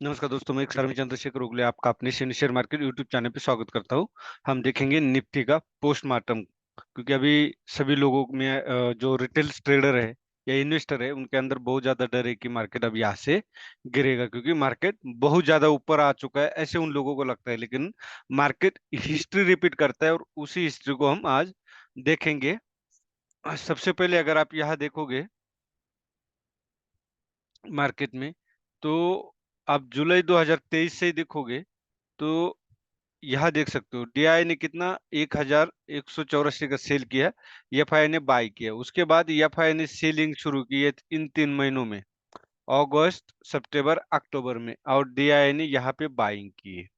नमस्कार दोस्तों, मैं एक सर्वे चंद्रशेखर उगले आपका अपने शेयर मार्केट यूट्यूब चैनल पे स्वागत करता हूं। हम देखेंगे निफ्टी का पोस्टमार्टम, क्योंकि अभी सभी लोगों में जो रिटेल ट्रेडर है या इन्वेस्टर है उनके अंदर बहुत ज्यादा डर है कि मार्केट अब यहाँ से गिरेगा, क्योंकि मार्केट बहुत ज्यादा ऊपर आ चुका है ऐसे उन लोगों को लगता है। लेकिन मार्केट हिस्ट्री रिपीट करता है और उसी हिस्ट्री को हम आज देखेंगे। सबसे पहले अगर आप यहाँ देखोगे मार्केट में, तो आप जुलाई 2023 से ही देखोगे तो यहाँ देख सकते हो डीआई ने कितना 1184 का सेल किया, एफआई ने बाई किया। उसके बाद एफआई ने सेलिंग शुरू की है इन 3 महीनों में, अगस्त सितंबर अक्टूबर में, और डीआई ने यहाँ पे बाइंग की है।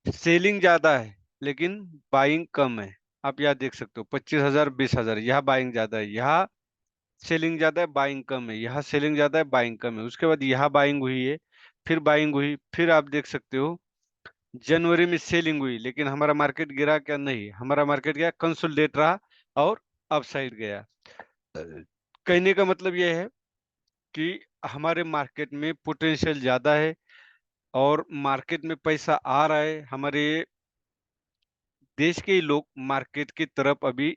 सेलिंग ज्यादा है लेकिन बाइंग कम है। आप यहाँ देख सकते हो 25,000 20,000, यहाँ बाइंग ज्यादा है, यहाँ सेलिंग ज्यादा है बाइंग कम है, यहाँ सेलिंग ज्यादा है बाइंग कम है। उसके बाद यहाँ बाइंग हुई है, फिर बाइंग हुई, फिर आप देख सकते हो जनवरी में सेलिंग हुई, लेकिन हमारा मार्केट गिरा क्या? नहीं, हमारा मार्केट गया कंसोलिडेट रहा और अपसाइड गया। कहने का मतलब यह है कि हमारे मार्केट में पोटेंशियल ज्यादा है और मार्केट में पैसा आ रहा है। हमारे देश के ही लोग मार्केट की तरफ अभी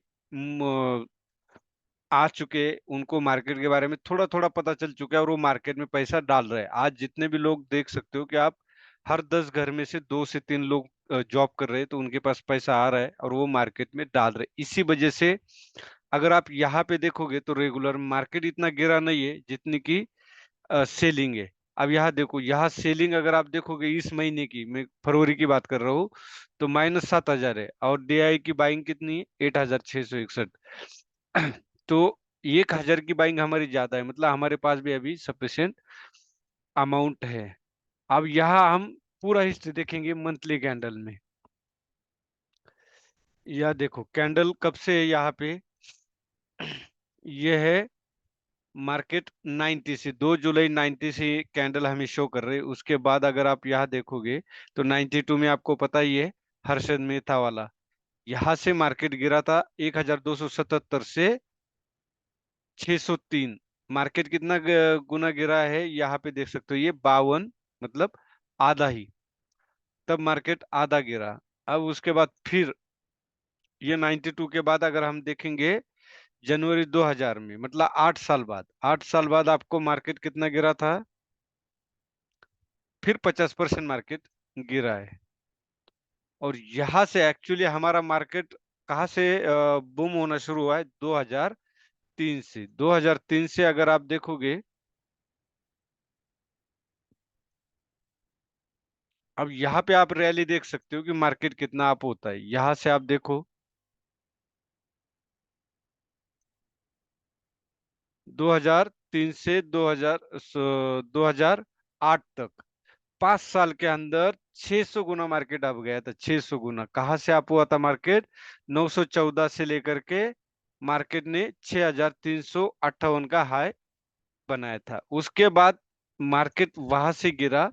आ चुके हैं, उनको मार्केट के बारे में थोड़ा थोड़ा पता चल चुका है और वो मार्केट में पैसा डाल रहे हैं। आज जितने भी लोग देख सकते हो कि आप हर 10 घर में से 2 से 3 लोग जॉब कर रहे हैं, तो उनके पास पैसा आ रहा है और वो मार्केट में डाल रहे हैं। इसी वजह से अगर आप यहाँ पे देखोगे तो रेगुलर मार्केट इतना गिरा नहीं है जितनी की सेलिंग है। अब यहाँ देखो, यहाँ सेलिंग अगर आप देखोगे इस महीने की, मैं फरवरी की बात कर रहा हूँ, तो -7,000 है और डीआई की बाइंग कितनी है? 8,661। तो 1,000 की बाइंग हमारी ज्यादा है, मतलब हमारे पास भी अभी सफिशिएंट अमाउंट है। अब यहाँ हम पूरा हिस्ट्री देखेंगे मंथली कैंडल में। यह देखो कैंडल कब से है यहाँ पे, ये है मार्केट 90 से, 2 जुलाई 90 से कैंडल हमें शो कर रहे हैं। उसके बाद अगर आप यहाँ देखोगे तो 92 में आपको पता ही है हर्षद मेहता वाला, यहाँ से मार्केट गिरा था 1277 से 603। मार्केट कितना गुना गिरा है यहाँ पे देख सकते हो, ये 52, मतलब आधा ही। तब मार्केट आधा गिरा। अब उसके बाद फिर ये 92 के बाद अगर हम देखेंगे जनवरी 2000 में, मतलब 8 साल बाद, 8 साल बाद आपको मार्केट कितना गिरा था? फिर 50% मार्केट गिरा है। और यहाँ से एक्चुअली हमारा मार्केट कहाँ से बूम होना शुरू हुआ है? 2003 से। 2003 से अगर आप देखोगे, अब यहाँ पे आप रैली देख सकते हो कि मार्केट कितना अप होता है। यहाँ से आप देखो 2003 से 2008 तक, 5 साल के अंदर 600 गुना मार्केट अप गया था। 600 गुना कहाँ से अप हुआ था मार्केट? 914 से लेकर के मार्केट ने 6,358 का हाई बनाया था। उसके बाद मार्केट वहां से गिरा,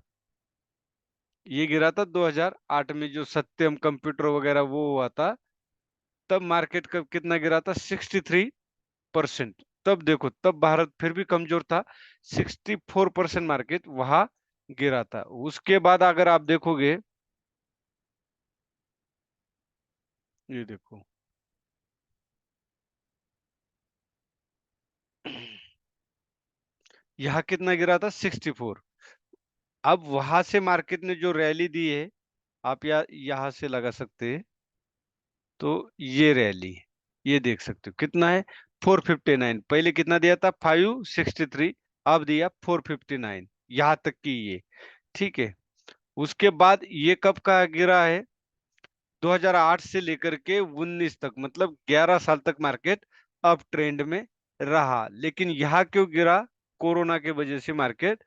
ये गिरा था 2008 में, जो सत्यम कंप्यूटर वगैरह वो हुआ था। तब मार्केट का कितना गिरा था? 63%। तब देखो, तब भारत फिर भी कमजोर था, 64% मार्केट वहां गिरा था। उसके बाद अगर आप देखोगे, ये देखो यहाँ कितना गिरा था? 64। अब वहां से मार्केट ने जो रैली दी है, आप यहाँ से लगा सकते हैं, तो ये रैली, ये देख सकते हो कितना है? 459। पहले कितना दिया था? 563। अब दिया 459, यहाँ तक की ये, ठीक है। उसके बाद ये कब का गिरा है? 2008 से लेकर के 19 तक, मतलब 11 साल तक मार्केट अप ट्रेंड में रहा। लेकिन यहाँ क्यों गिरा? कोरोना के वजह से मार्केट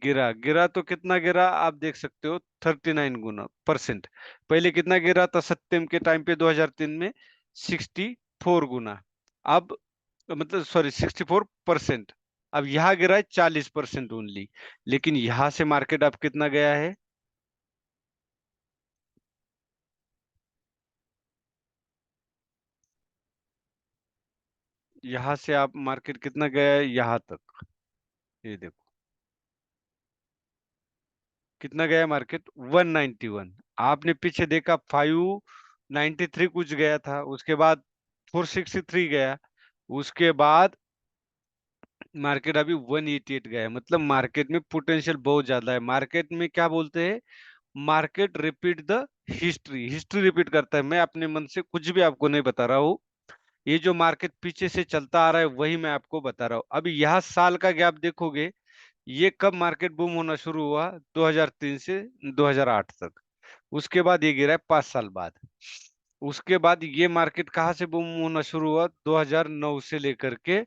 गिरा। गिरा तो कितना गिरा आप देख सकते हो, 39 गुना परसेंट। पहले कितना गिरा था सत्यम के टाइम पे 2003 में? 64 गुना। अब मतलब सॉरी 64%। अब यहाँ गिरा है 40% ओनली। लेकिन यहाँ से मार्केट अब कितना गया है? यहाँ से आप मार्केट कितना गया है यहाँ तक, ये देखो। कितना गया मार्केट? 191। आपने पीछे देखा 593 कुछ गया था, उसके बाद 463 गया, उसके बाद मार्केट अभी 188 गया है। मतलब मार्केट में पोटेंशियल बहुत ज्यादा है। मार्केट में क्या बोलते हैं, market repeat the history, history repeat करता है। मैं अपने मन से कुछ भी आपको नहीं बता रहा हूँ, ये जो मार्केट पीछे से चलता आ रहा है वही मैं आपको बता रहा हूँ। अभी यहाँ साल का गैप देखोगे, ये कब मार्केट बूम होना शुरू हुआ? 2003 से 2008 तक। उसके बाद ये गिरा है 5 साल बाद। उसके बाद ये मार्केट कहाँ से बूम होना शुरू हुआ? 2009 से लेकर के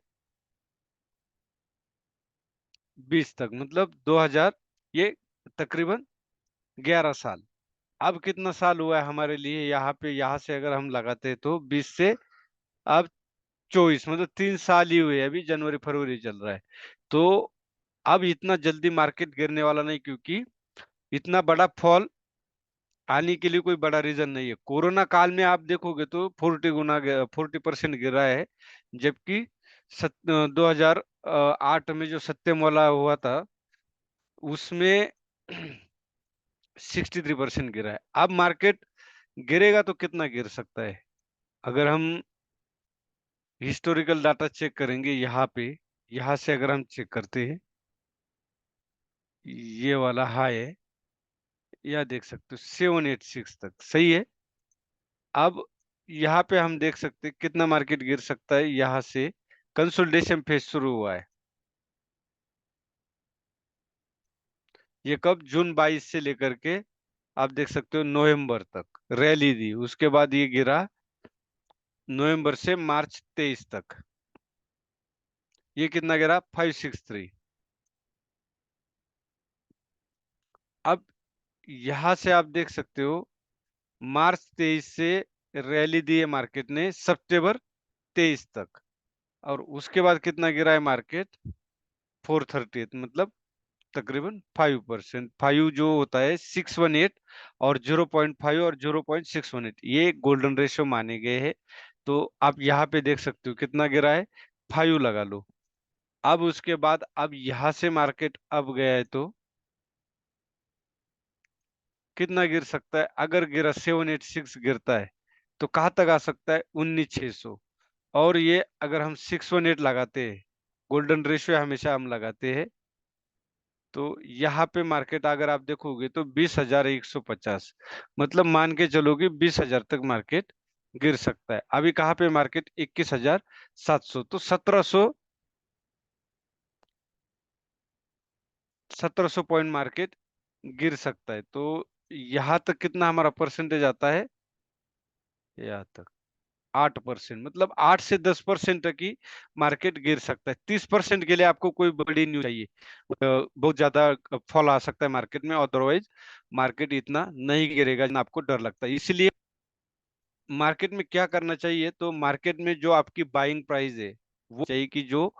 20 तक, मतलब 2000, ये तकरीबन 11 साल। अब कितना साल हुआ है हमारे लिए यहाँ पे? यहाँ से अगर हम लगाते हैं तो 20 से अब 24, मतलब 3 साल ही हुए, अभी जनवरी फरवरी चल रहा है। तो अब इतना जल्दी मार्केट गिरने वाला नहीं, क्योंकि इतना बड़ा फॉल आने के लिए कोई बड़ा रीजन नहीं है। कोरोना काल में आप देखोगे तो 40% गिरा है, जबकि 2008 में जो सत्यम वाला हुआ था उसमें 63% गिरा है। अब मार्केट गिरेगा तो कितना गिर सकता है? अगर हम हिस्टोरिकल डाटा चेक करेंगे यहाँ पे, यहाँ से अगर हम चेक करते हैं, ये वाला हाई है, यह देख सकते हो 786 तक, सही है। अब यहाँ पे हम देख सकते हैं कितना मार्केट गिर सकता है। यहाँ से कंसोलिडेशन फेज शुरू हुआ है, ये कब? जून 22 से लेकर के आप देख सकते हो नवंबर तक रैली दी, उसके बाद ये गिरा नवंबर से मार्च 23 तक। ये कितना गिरा? 563। अब यहां से आप देख सकते हो मार्च 23 से रैली दी है मार्केट ने सितंबर 23 तक, और उसके बाद कितना गिरा है मार्केट? 430, मतलब तकरीबन 5%। 5 जो होता है 618, और 0.5 और 0.618 ये गोल्डन रेशियो माने गए हैं। तो आप यहाँ पे देख सकते हो कितना गिरा है, 5 लगा लो। अब उसके बाद अब यहाँ से मार्केट अब गया है तो कितना गिर सकता है? अगर गिरा 786 गिरता है तो कहाँ तक आ सकता है? 19600। और ये अगर हम 618 लगाते हैं, गोल्डन रेशियो हमेशा हम लगाते हैं, तो यहाँ पे मार्केट अगर आप देखोगे तो 20,150, मतलब मान के चलोगे 20,000 तक मार्केट गिर सकता है। अभी कहाँ पे मार्केट? 21,700, तो 1700 पॉइंट मार्केट गिर सकता है। तो यहाँ तक कितना हमारा परसेंटेज आता है? यहाँ तक 8%, मतलब 8 से 10% तक ही मार्केट गिर सकता है। 30% के लिए आपको कोई बड़ी न्यूज चाहिए, बहुत ज्यादा फॉल आ सकता है मार्केट में, अदरवाइज मार्केट इतना नहीं गिरेगा जितना आपको डर लगता है। इसलिए मार्केट में क्या करना चाहिए? तो मार्केट में जो आपकी बाइंग प्राइस है वो चाहिए कि जो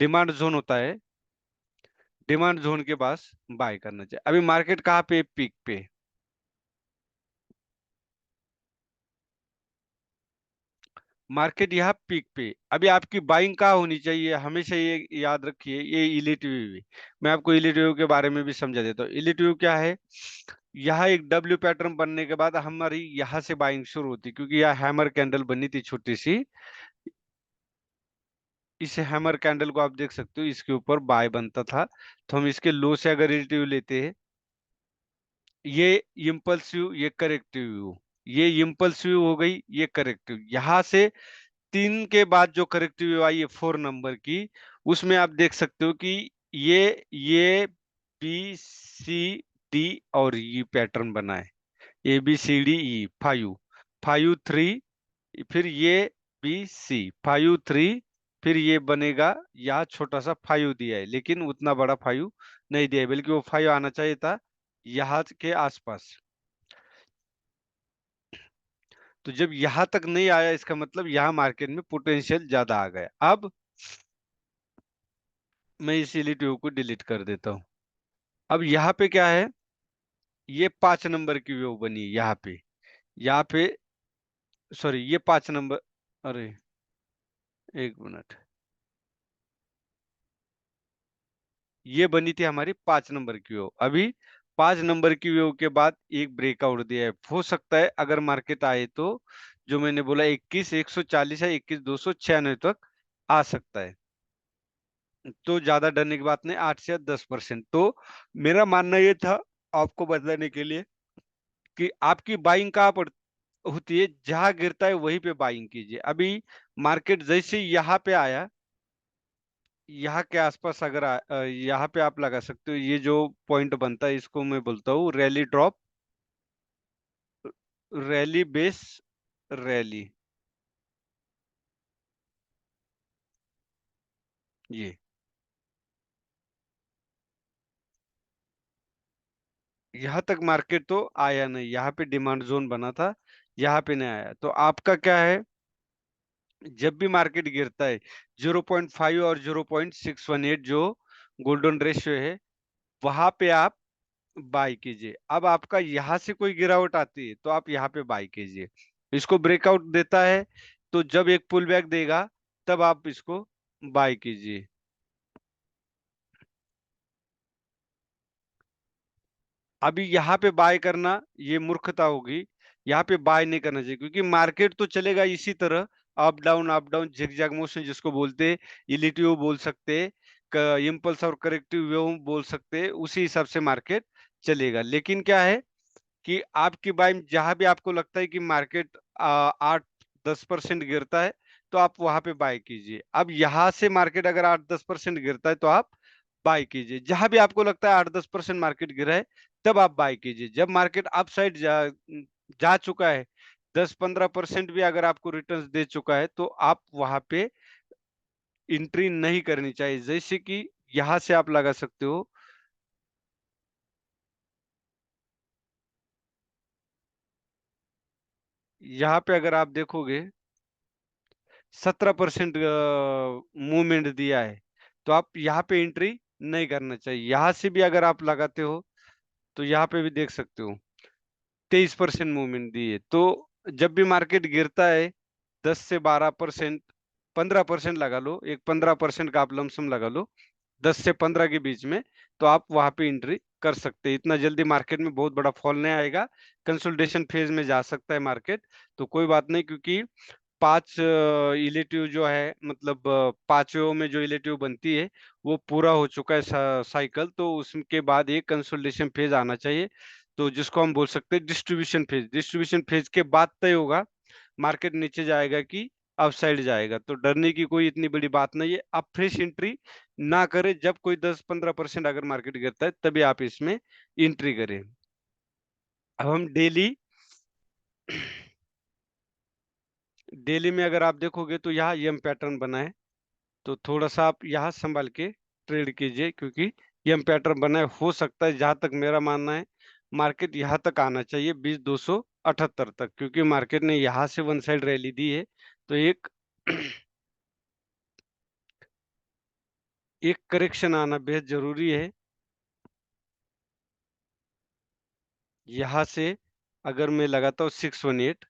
डिमांड जोन होता है, डिमांड जोन के पास बाय करना चाहिए। अभी मार्केट कहाँ पे? पीक पे। मार्केट यहाँ पीक पे। अभी आपकी बाइंग कहाँ होनी चाहिए? हमेशा ये याद रखिए, ये इलिट व्यू है। मैं आपको इलिट व्यू के बारे में भी समझा देता हूँ। इलिट व्यू क्या है? यहाँ एक डब्ल्यू पैटर्न बनने के बाद हमारी यहाँ से बाइंग शुरू होती, क्योंकि यहाँ हैमर कैंडल बनी थी छोटी सी। इस हैमर कैंडल को आप देख सकते हो, इसके ऊपर बाय बनता था। तो हम इसके लो से अगर रिलेटिव लेते हैं, ये इम्पल्सिव, ये करेक्टिव, ये इम्पल्सिव हो गई, ये करेक्टिव। यहाँ से 3 के बाद जो करेक्टिव आई है 4 नंबर की, उसमें आप देख सकते हो कि ये बी सी डी और ई पैटर्न बना है। A B C D E, 5 5 3, फिर ये बी सी 5 3, फिर ये बनेगा। यहाँ छोटा सा 5 दिया है, लेकिन उतना बड़ा 5 नहीं दिया है, बल्कि वो 5 आना चाहिए था यहाँ के आसपास। तो जब यहाँ तक नहीं आया, इसका मतलब यहाँ मार्केट में पोटेंशियल ज्यादा आ गया। अब मैं इसीलिए ट्यूब को डिलीट कर देता हूँ। अब यहाँ पे क्या है? ये 5 नंबर की वेव बनी है यहाँ पे, यहाँ पे, सॉरी ये 5 नंबर, अरे 1 मिनट, ये बनी थी हमारी 5 नंबर की वेव। अभी 5 नंबर की वेव के बाद एक ब्रेकआउट दिया है, हो सकता है अगर मार्केट आए तो जो मैंने बोला 21,140 है 21,296 तक आ सकता है। तो ज्यादा डरने की बात नहीं, 8 से 10%। तो मेरा मानना ये था आपको बताने के लिए कि आपकी बाइंग कहाँ पर होती है, जहां गिरता है वहीं पे बाइंग कीजिए। अभी मार्केट जैसे यहाँ पे आया, यहाँ के आसपास अगर यहाँ पे आप लगा सकते हो, ये जो पॉइंट बनता है इसको मैं बोलता हूँ rally drop, rally base rally. ये यहाँ तक मार्केट तो आया नहीं, यहाँ पे डिमांड जोन बना था, यहाँ पे नहीं आया। तो आपका क्या है, जब भी मार्केट गिरता है 0.5 और 0.618 जो गोल्डन रेशियो है, वहां पे आप बाय कीजिए। अब आपका यहाँ से कोई गिरावट आती है तो आप यहाँ पे बाय कीजिए। इसको ब्रेकआउट देता है तो जब एक पुल बैक देगा तब आप इसको बाय कीजिए। अभी यहाँ पे बाय करना ये मूर्खता होगी, यहाँ पे बाय नहीं करना चाहिए, क्योंकि मार्केट तो चलेगा इसी तरह, अप डाउन जिगजैग मोशन जिसको बोलते हैं, इलिटिव बोल सकते हैं, इम्पल्स और करेक्टिव वेव बोल सकते हैं, उसी हिसाब से मार्केट चलेगा। लेकिन क्या है कि आपकी बाइंग जहां भी आपको लगता है कि मार्केट 8-10% गिरता है तो आप वहां पे बाय कीजिए। अब यहां से मार्केट अगर 8-10% गिरता है तो आप बाय कीजिए। जहां भी आपको लगता है 8-10% मार्केट गिरा है तब आप बाय कीजिए। जब मार्केट अप साइड जा चुका है, 10-15% भी अगर आपको रिटर्न्स दे चुका है तो आप वहां पे एंट्री नहीं करनी चाहिए। जैसे कि यहां से आप लगा सकते हो, यहाँ पे अगर आप देखोगे 17% मूवमेंट दिया है, तो आप यहाँ पे एंट्री नहीं करना चाहिए। यहाँ से भी अगर आप लगाते हो तो यहाँ पे भी देख सकते हो 23% मूवमेंट दी है। तो जब भी मार्केट गिरता है 10 से 12%, 15% लगा लो, एक 15% का आप लमसम लगा लो, 10 से 15 के बीच में, तो आप वहां पे एंट्री कर सकते हैं। इतना जल्दी मार्केट में बहुत बड़ा फॉल नहीं आएगा, कंसोलिडेशन फेज में जा सकता है मार्केट, तो कोई बात नहीं। क्योंकि 5 इलेटिव जो है, मतलब 5 में जो इलेटिव बनती है वो पूरा हो चुका है साइकिल, तो उसके बाद एक कंसोलिडेशन फेज आना चाहिए, तो जिसको हम बोल सकते हैं डिस्ट्रीब्यूशन फेज। डिस्ट्रीब्यूशन फेज के बाद तय होगा मार्केट नीचे जाएगा कि अपसाइड जाएगा। तो डरने की कोई इतनी बड़ी बात नहीं है। आप फ्रेश एंट्री ना करें, जब कोई 10-15% अगर मार्केट गिरता है तभी आप इसमें एंट्री करें। अब हम डेली डेली में अगर आप देखोगे तो यहाँ यम पैटर्न बना है, तो थोड़ा सा आप यहाँ संभाल के ट्रेड कीजिए, क्योंकि यम पैटर्न बना है। हो सकता है, जहां तक मेरा मानना है, मार्केट यहाँ तक आना चाहिए 20,278 तक, क्योंकि मार्केट ने यहाँ से वन साइड रैली दी है। तो एक एक करेक्शन आना बेहद जरूरी है। यहाँ से अगर मैं लगाता हूँ 618,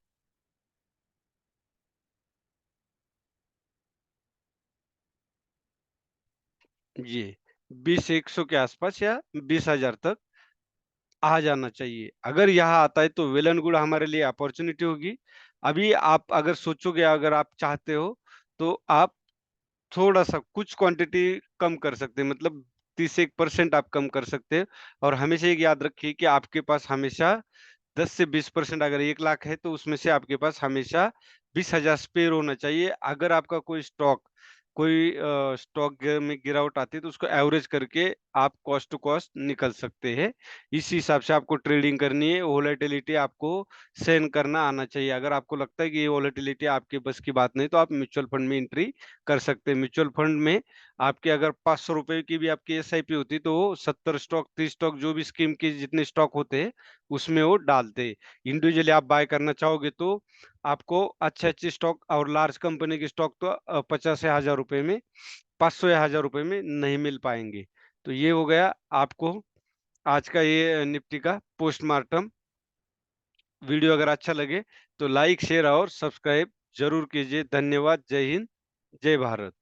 ये 20,100 के आसपास या 20,000 तक आ जाना चाहिए। अगर यहाँ आता है तो वेल एंड गुड, हमारे लिए अपॉर्चुनिटी होगी। अभी आप अगर सोचोगे, अगर आप चाहते हो तो आप थोड़ा सा कुछ क्वांटिटी कम कर सकते हैं, मतलब 30-1% आप कम कर सकते हैं। और हमेशा एक याद रखिए कि आपके पास हमेशा 10 से 20%, अगर 1 लाख है तो उसमें से आपके पास हमेशा 20,000 स्पेयर होना चाहिए। अगर आपका कोई स्टॉक में गिरावट आती है तो उसको एवरेज करके आप कॉस्ट टू कॉस्ट निकल सकते हैं। इसी हिसाब से आपको ट्रेडिंग करनी है। वोलेटिलिटी आपको सहन करना आना चाहिए। अगर आपको लगता है कि ये वोलेटिलिटी आपके बस की बात नहीं, तो आप म्यूचुअल फंड में एंट्री कर सकते हैं। म्यूचुअल फंड में आपके अगर 500 रुपए की भी आपकी एसआईपी होती तो वो 70 स्टॉक, 30 स्टॉक, जो भी स्कीम के जितने स्टॉक होते हैं उसमें वो डालते। इंडिविजुअली आप बाय करना चाहोगे तो आपको अच्छे अच्छे स्टॉक और लार्ज कंपनी के स्टॉक तो 50 या 1,000 रुपए में, 500 या 1,000 रुपए में नहीं मिल पाएंगे। तो ये हो गया आपको आज का ये निफ्टी का पोस्टमार्टम। वीडियो अगर अच्छा लगे तो लाइक शेयर और सब्सक्राइब जरूर कीजिए। धन्यवाद। जय हिंद, जय भारत।